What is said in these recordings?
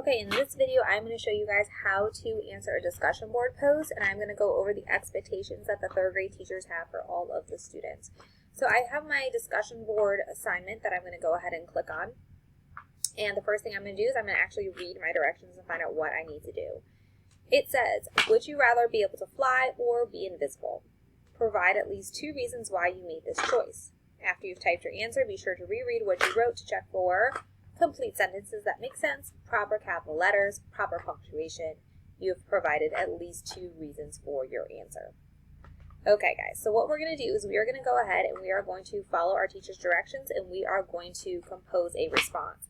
Okay, in this video, I'm going to show you guys how to answer a discussion board post, and I'm going to go over the expectations that the third grade teachers have for all of the students. So I have my discussion board assignment that I'm going to go ahead and click on. And the first thing I'm going to do is I'm going to actually read my directions and find out what I need to do. It says, would you rather be able to fly or be invisible? Provide at least 2 reasons why you made this choice. After you've typed your answer, be sure to reread what you wrote to check for complete sentences that make sense, proper capital letters, proper punctuation. You have provided at least 2 reasons for your answer. Okay guys, so what we're going to do is we are going to go ahead and we are going to follow our teacher's directions and we are going to compose a response.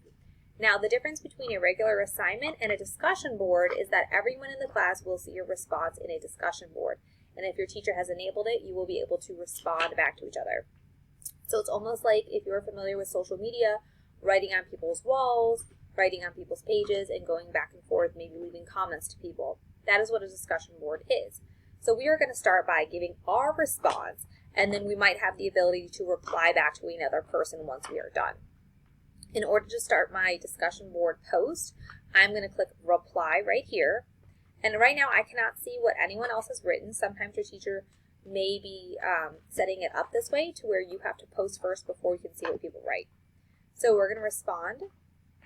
Now the difference between a regular assignment and a discussion board is that everyone in the class will see your response in a discussion board. And if your teacher has enabled it, you will be able to respond back to each other. So it's almost like if you're familiar with social media, writing on people's walls, writing on people's pages, and going back and forth, maybe leaving comments to people. That is what a discussion board is. So we are going to start by giving our response, and then we might have the ability to reply back to another person once we are done. In order to start my discussion board post, I'm going to click reply right here. And right now I cannot see what anyone else has written. Sometimes your teacher may be setting it up this way to where you have to post first before you can see what people write. So we're going to respond.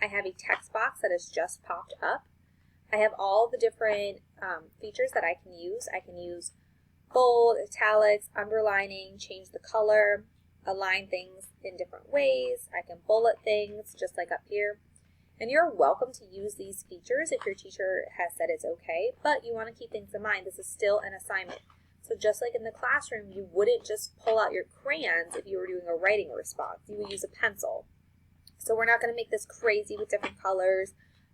I have a text box that has just popped up. I have all the different features that I can use. I can use bold, italics, underlining, change the color, align things in different ways. I can bullet things just like up here. And you're welcome to use these features if your teacher has said it's okay, but you want to keep things in mind. This is still an assignment. So just like in the classroom, you wouldn't just pull out your crayons if you were doing a writing response. You would use a pencil. So we're not going to make this crazy with different colors.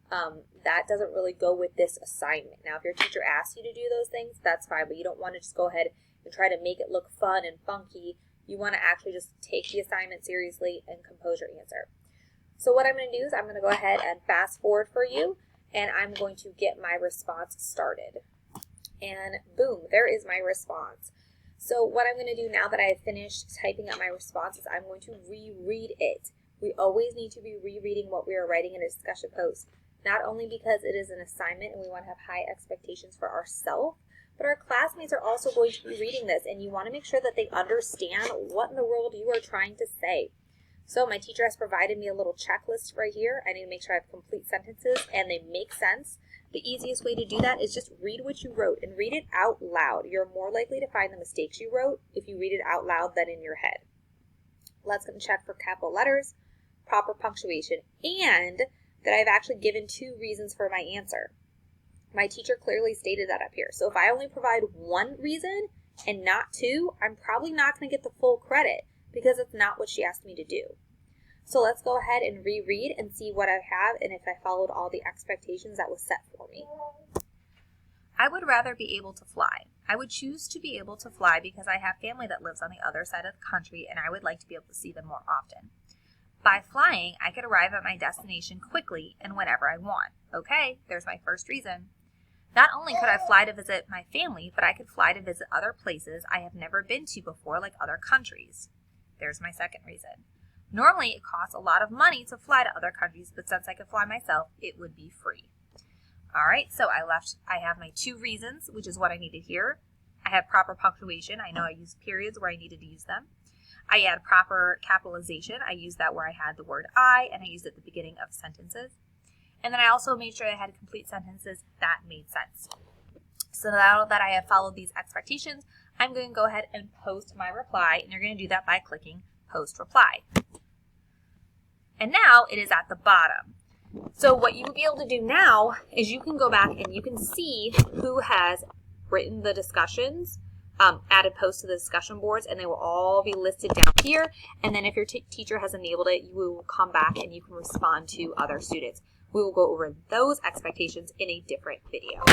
That doesn't really go with this assignment. Now, if your teacher asks you to do those things, that's fine, but you don't want to just go ahead and try to make it look fun and funky. You want to actually just take the assignment seriously and compose your answer. So what I'm going to do is I'm going to go ahead and fast forward for you, and I'm going to get my response started. And boom, there is my response. So what I'm going to do now that I have finished typing up my response is I'm going to reread it. We always need to be rereading what we are writing in a discussion post, not only because it is an assignment and we want to have high expectations for ourselves, but our classmates are also going to be reading this, and you want to make sure that they understand what in the world you are trying to say. So my teacher has provided me a little checklist right here. I need to make sure I have complete sentences and they make sense. The easiest way to do that is just read what you wrote and read it out loud. You're more likely to find the mistakes you wrote if you read it out loud than in your head. Let's go and check for capital letters, proper punctuation, and that I've actually given 2 reasons for my answer. My teacher clearly stated that up here. So if I only provide 1 reason and not 2, I'm probably not going to get the full credit because it's not what she asked me to do. So let's go ahead and reread and see what I have and if I followed all the expectations that was set for me. I would rather be able to fly. I would choose to be able to fly because I have family that lives on the other side of the country and I would like to be able to see them more often. By flying, I could arrive at my destination quickly and whenever I want. Okay, there's my first reason. Not only could I fly to visit my family, but I could fly to visit other places I have never been to before, like other countries. There's my second reason. Normally, it costs a lot of money to fly to other countries, but since I could fly myself, it would be free. All right, so I have my 2 reasons, which is what I needed here. I have proper punctuation. I know I used periods where I needed to use them. I had proper capitalization. I used that where I had the word I, and I used it at the beginning of sentences. And then I also made sure I had complete sentences that made sense. So now that I have followed these expectations, I'm going to go ahead and post my reply, and you're going to do that by clicking Post Reply. And now it is at the bottom. So what you will be able to do now is you can go back and you can see who has written the discussions, added posts to the discussion boards, and they will all be listed down here. And then if your teacher has enabled it, you will come back and you can respond to other students. We will go over those expectations in a different video.